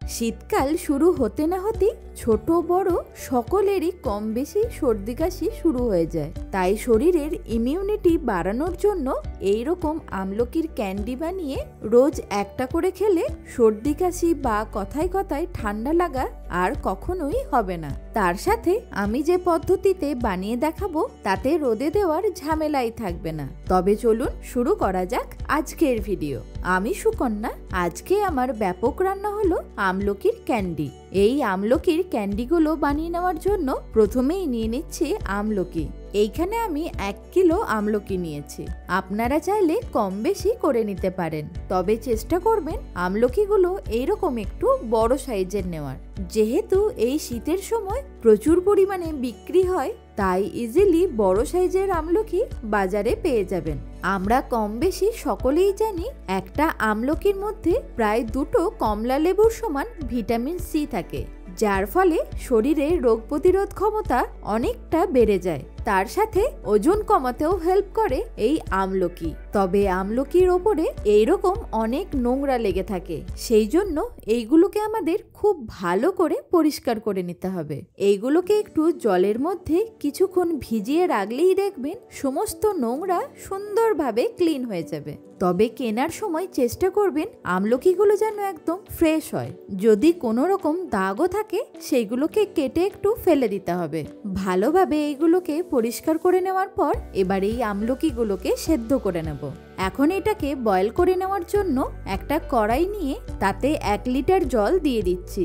শীতকাল শুরু হতে না হতেই ছোট বড় সকলেরই কম বেশি সর্দি কাশি শুরু হয়ে যায়। তাই শরীরের ইমিউনিটি বাড়ানোর জন্য এই রকম আমলকির ক্যান্ডি বানিয়ে রোজ একটা করে খেলে সর্দি কাশি বা কথায় কথায় ঠান্ডা লাগা আর কখনোই হবে না। তার সাথে আমি যে পদ্ধতিতে বানিয়ে দেখাবো তাতে রোদে দেওয়ার ঝামেলাই থাকবে না। তবে চলুন শুরু করা যাক আজকের ভিডিও। আমি সুকন্যা। আজকে আমার ব্যাপক রান্না হলো আমলকির ক্যান্ডি। এই আমলকির ক্যান্ডিগুলো বানিয়ে নেওয়ার জন্য প্রথমেই নিয়ে নিচ্ছি আমলকি। এইখানে আমি 1 কিলো আমলকি নিয়েছি। আপনারা চাইলে কম বেশি করে নিতে পারেন, তবে চেষ্টা করবেন আমলকিগুলো এইরকম একটু বড় সাইজের নেওয়ার। যেহেতু এই শীতের সময় প্রচুর পরিমাণে বিক্রি হয়, তাই ইজিলি বড় সাইজের আমলকি বাজারে পেয়ে যাবেন। আমরা কম বেশি সকলেই জানি একটা আমলকির মধ্যে প্রায় 2টো কমলা লেবুর সমান ভিটামিন সি থাকে, যার ফলে শরীরে রোগ প্রতিরোধ ক্ষমতা অনেকটা বেড়ে যায়। তার সাথে ওজন কমাতেও হেল্প করে এই আমলকি। তবে আমলকির ওপরে এইরকম অনেক নোংরা লেগে থাকে, সেই জন্য এইগুলোকে আমাদের খুব ভালো করে পরিষ্কার করে নিতে হবে। এইগুলোকে একটু জলের মধ্যে কিছুক্ষণ ভিজিয়ে রাখলেই দেখবেন সমস্ত নোংরা সুন্দরভাবে ক্লিন হয়ে যাবে। তবে কেনার সময় চেষ্টা করবেন আমলকিগুলো যেন একদম ফ্রেশ হয়। যদি কোনো রকম দাগও থাকে সেইগুলোকে কেটে একটু ফেলে দিতে হবে। ভালোভাবে এইগুলোকে পরিষ্কার করে নেওয়ার পর এবার এই আমলকিগুলোকে সেদ্ধ করে নেব। এখন এটাকে বয়েল করে নেওয়ার জন্য একটা কড়াই নিয়ে তাতে 1 লিটার জল দিয়ে দিচ্ছি।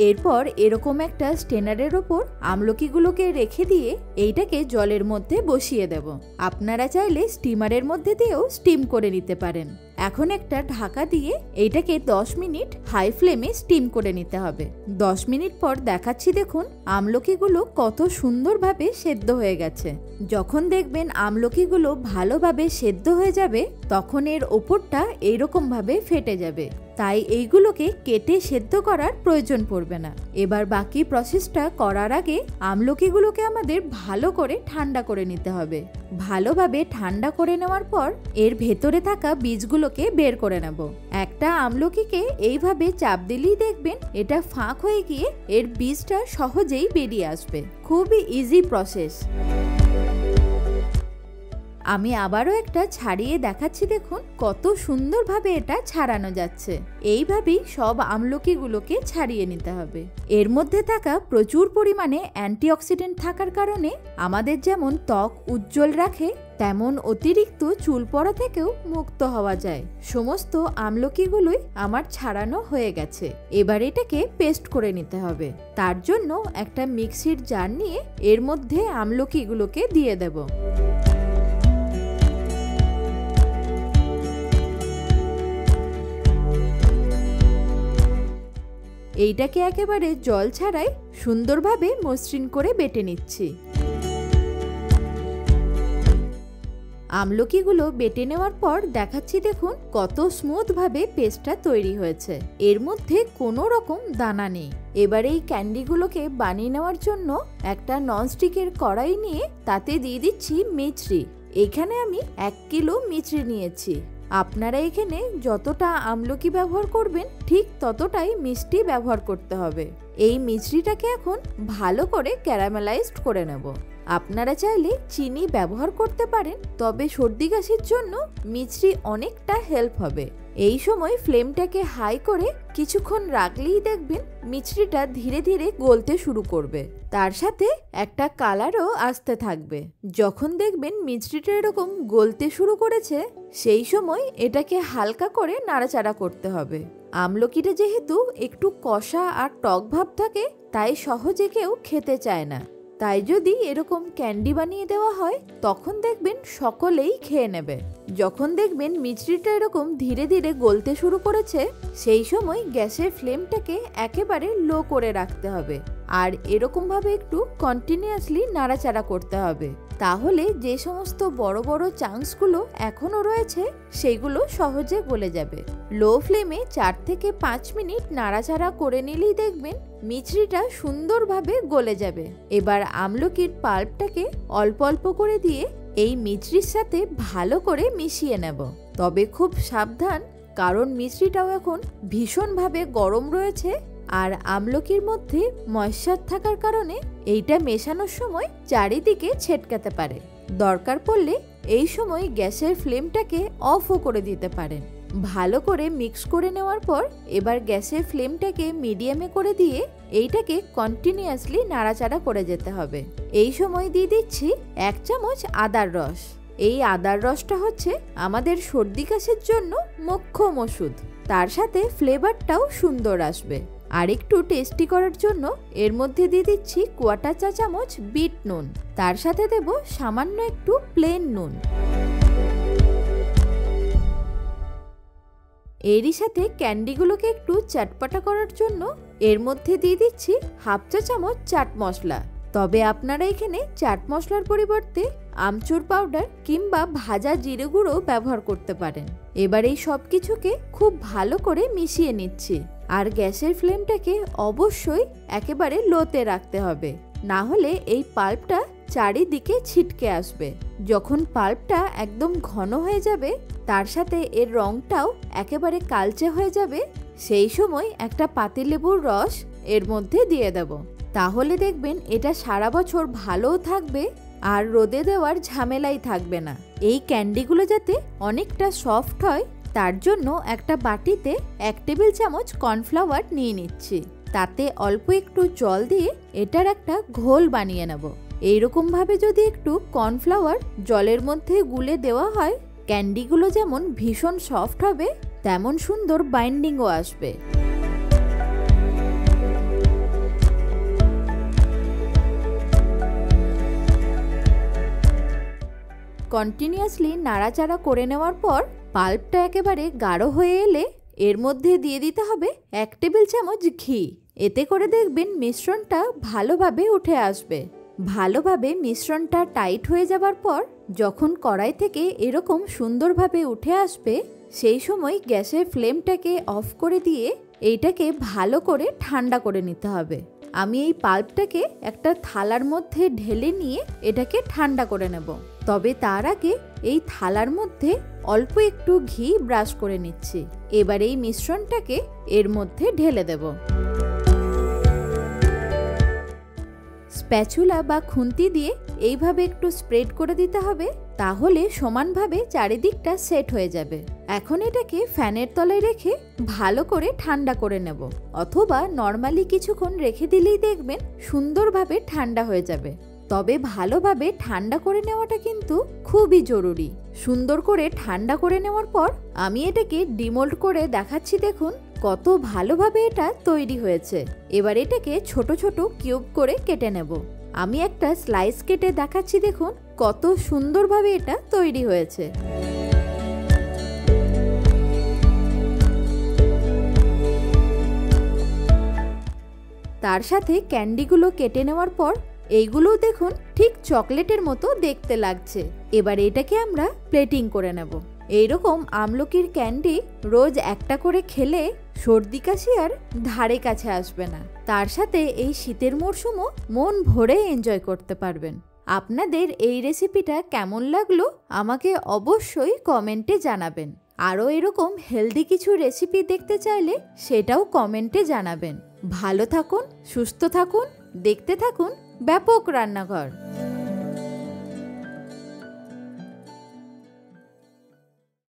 এরপর এরকম একটা স্টেনারের ওপর আমলকিগুলোকে রেখে দিয়ে এইটাকে জলের মধ্যে বসিয়ে দেব। আপনারা চাইলে স্টিমারের মধ্যে দিয়েও স্টিম করে নিতে পারেন। এখন একটা ঢাকা দিয়ে এইটাকে 10 মিনিট হাই ফ্লেমে স্টিম করে নিতে হবে। 10 মিনিট পর দেখাচ্ছি, দেখুন আমলকিগুলো কত সুন্দরভাবে সেদ্ধ হয়ে গেছে। যখন দেখবেন আমলকিগুলো ভালোভাবে সেদ্ধ হয়ে যাবে তখন এর ওপরটা এইরকম ভাবে ফেটে যাবে। তাই এইগুলোকে কেটে সেদ্ধ করার প্রয়োজন পড়বে না। এবার বাকি প্রসেসটা করার আগে আমলকিগুলোকে আমাদের ভালো করে ঠান্ডা করে নিতে হবে। ভালোভাবে ঠান্ডা করে নেওয়ার পর এর ভেতরে থাকা বীজগুলোকে বের করে নেব। একটা আমলকিকে এইভাবে চাপ দিলেই দেখবেন এটা ফাঁক হয়ে গিয়ে এর বীজটা সহজেই বেরিয়ে আসবে। খুবই ইজি প্রসেস। আমি আবারও একটা ছাড়িয়ে দেখাচ্ছি, দেখুন কত সুন্দরভাবে এটা ছাড়ানো যাচ্ছে। এইভাবেই সব আমলকিগুলোকে ছাড়িয়ে নিতে হবে। এর মধ্যে থাকা প্রচুর পরিমাণে অ্যান্টিঅক্সিডেন্ট থাকার কারণে আমাদের যেমন ত্বক উজ্জ্বল রাখে, তেমন অতিরিক্ত চুল পড়া থেকেও মুক্ত হওয়া যায়। সমস্ত আমলকিগুলোই আমার ছাড়ানো হয়ে গেছে। এবার এটাকে পেস্ট করে নিতে হবে। তার জন্য একটা মিক্সির জার নিয়ে এর মধ্যে আমলকিগুলোকে দিয়ে দেব। এইটাকে একেবারে জল ছাড়াই সুন্দরভাবে মসৃণ করে বেটে নিচ্ছি। আমলকিগুলো বেটে নেওয়ার পর দেখাচ্ছি, দেখুন কত স্মুথ ভাবে পেস্টটা তৈরি হয়েছে। এর মধ্যে কোনো রকম দানা নেই। এবার এই ক্যান্ডিগুলোকে বানিয়ে নেওয়ার জন্য একটা ননস্টিকের কড়াই নিয়ে তাতে দিয়ে দিচ্ছি মিছরি। এখানে আমি 1 কিলো মিছরি নিয়েছি। আপনারা এখানে যতটা আমলকি ব্যবহার করবেন ঠিক ততটাই মিষ্টি ব্যবহার করতে হবে। এই মিছরিটাকে এখন ভালো করে ক্যারামেলাইজড করে নেব। আপনারা চাইলে চিনি ব্যবহার করতে পারেন, তবে সর্দি কাশির জন্য মিছরি অনেকটা হেল্প হবে। এই সময় ফ্লেমটাকে হাই করে কিছুক্ষণ রাখলেই দেখবেন মিছরিটা ধীরে ধীরে গলতে শুরু করবে। তার সাথে একটা কালারও আসতে থাকবে। যখন দেখবেন মিছরিটা এরকম গলতে শুরু করেছে সেই সময় এটাকে হালকা করে নাড়াচাড়া করতে হবে। আমলকিটা যেহেতু একটু কষা আর টক ভাব থাকে, তাই সহজে কেউ খেতে চায় না। তাই যদি এরকম ক্যান্ডি বানিয়ে দেওয়া হয় তখন দেখবেন সকলেই খেয়ে নেবে। যখন দেখবেন মিছরিটা এরকম ধীরে ধীরে গলতে শুরু করেছে সেই সময় গ্যাসের ফ্লেমটাকে একেবারে লো করে রাখতে হবে আর এরকম ভাবে একটু কন্টিনিউয়াসলি নাড়াচাড়া করতে হবে। তাহলে যে সমস্ত বড় বড় চাংসগুলো এখনো রয়েছে সেগুলো সহজে গলে যাবে। লো ফ্লেমে 4 থেকে 5 মিনিট নাড়াচাড়া করে নিলেই দেখবেন মিছরিটা সুন্দরভাবে গলে যাবে। এবার আমলকির পাল্পটাকে অল্প অল্প করে দিয়ে এই মিশ্রির সাথে ভালো করে মিশিয়ে নেব। তবে খুব সাবধান, কারণ মিশ্রিটাও এখন ভীষণভাবে গরম রয়েছে আর আমলকির মধ্যে ময়েশ্চার থাকার কারণে এইটা মেশানোর সময় চারিদিকে ছিটকাতে পারে। দরকার পড়লে এই সময় গ্যাসের ফ্লেমটাকে অফও করে দিতে পারেন। ভালো করে মিক্স করে নেওয়ার পর এবার গ্যাসের ফ্লেমটাকে মিডিয়ামে করে দিয়ে এইটাকে কন্টিনিউয়াসলি নাড়াচাড়া করে যেতে হবে। এই সময় দিয়ে দিচ্ছি 1 চামচ আদার রস। এই আদার রসটা হচ্ছে আমাদের সর্দি কাশির জন্য মোক্ষম ওষুধ। তার সাথে ফ্লেভারটাও সুন্দর আসবে। আর একটু টেস্টি করার জন্য এর মধ্যে দিয়ে দিচ্ছি 1/4 চা চামচ বিট নুন। তার সাথে দেব সামান্য একটু প্লেন নুন। এরই সাথে ক্যান্ডিগুলোকে একটু চটপটা করার জন্য এর মধ্যে দিয়ে দিচ্ছি 1/2 চা চামচ চাট মশলা। তবে আপনারা এখানে চাট মশলার পরিবর্তে আমচুর পাউডার কিংবা ভাজা জিরে গুঁড়ো ব্যবহার করতে পারেন। এবার এই সব কিছুকে খুব ভালো করে মিশিয়ে নিচ্ছি। আর গ্যাসের ফ্লেমটাকে অবশ্যই একেবারে লোতে রাখতে হবে, না হলে এই পাল্পটা চারিদিকে ছিটকে আসবে। যখন পাল্পটা একদম ঘন হয়ে যাবে, তার সাথে এর রংটাও একেবারে কালচে হয়ে যাবে, সেই সময় একটা পাতিলেবুর রস এর মধ্যে দিয়ে দেব। তাহলে দেখবেন এটা সারা বছর ভালোও থাকবে আর রোদে দেওয়ার ঝামেলাই থাকবে না। এই ক্যান্ডিগুলো যাতে অনেকটা সফট হয় তার জন্য একটা বাটিতে 1 টেবিল চামচ কর্নফ্লাওয়ার নিয়ে নিচ্ছি। তাতে অল্প একটু জল দিয়ে এটার একটা ঘোল বানিয়ে নেব। এইরকম ভাবে যদি একটু কর্নফ্লাওয়ার জলের মধ্যে গুলে দেওয়া হয়, ক্যান্ডিগুলো যেমন ভীষণ সফট হবে তেমন সুন্দর বাইন্ডিংও আসবে। কন্টিনিউয়াসলি নাড়াচাড়া করে নেওয়ার পর পাল্পটা একেবারে গাঢ় হয়ে এলে এর মধ্যে দিয়ে দিতে হবে 1 টেবিল চামচ ঘি। এতে করে দেখবেন মিশ্রণটা ভালোভাবে উঠে আসবে। ভালোভাবে মিশ্রণটা টাইট হয়ে যাবার পর যখন কড়াই থেকে এরকম সুন্দরভাবে উঠে আসবে, সেই সময় গ্যাসের ফ্লেমটাকে অফ করে দিয়ে এইটাকে ভালো করে ঠান্ডা করে নিতে হবে। আমি এই পাল্পটাকে একটা থালার মধ্যে ঢেলে নিয়ে এটাকে ঠান্ডা করে নেব। তবে তার আগে এই থালার মধ্যে অল্প একটু ঘি ব্রাশ করে নিচ্ছি। এবার এই মিশ্রণটাকে এর মধ্যে ঢেলে দেব। স্প্যাচুলা বা খুন্তি দিয়ে এইভাবে একটু স্প্রেড করে দিতে হবে, তাহলে সমানভাবে চারিদিকটা সেট হয়ে যাবে। এখন এটাকে ফ্যানের তলায় রেখে ভালো করে ঠান্ডা করে নেব, অথবা নর্মালি কিছুক্ষণ রেখে দিলেই দেখবেন সুন্দরভাবে ঠান্ডা হয়ে যাবে। তবে ভালোভাবে ঠান্ডা করে নেওয়াটা কিন্তু খুবই জরুরি। সুন্দর করে ঠান্ডা করে নেওয়ার পর আমি এটাকে ডিমোল্ড করে দেখাচ্ছি। দেখুন কত ভালোভাবে এটা তৈরি হয়েছে। এবার এটাকে ছোট ছোট কিউব করে কেটে নেব। আমি একটা স্লাইস কেটে দেখাচ্ছি। দেখুন কত সুন্দরভাবে এটা তৈরি হয়েছে। তার সাথে ক্যান্ডিগুলো কেটে নেওয়ার পর এইগুলোও দেখুন ঠিক চকলেটের মতো দেখতে লাগছে। এবার এটাকে আমরা প্লেটিং করে নেব। এইরকম আমলকির ক্যান্ডি রোজ একটা করে খেলে সর্দি কাশি আর ধারে কাছে আসবে না। তার সাথে এই শীতের মরশুমও মন ভরে এনজয় করতে পারবেন। আপনাদের এই রেসিপিটা কেমন লাগলো আমাকে অবশ্যই কমেন্টে জানাবেন। আরও এরকম হেলদি কিছু রেসিপি দেখতে চাইলে সেটাও কমেন্টে জানাবেন। ভালো থাকুন, সুস্থ থাকুন, দেখতে থাকুন ব্যাপক রান্নাঘর।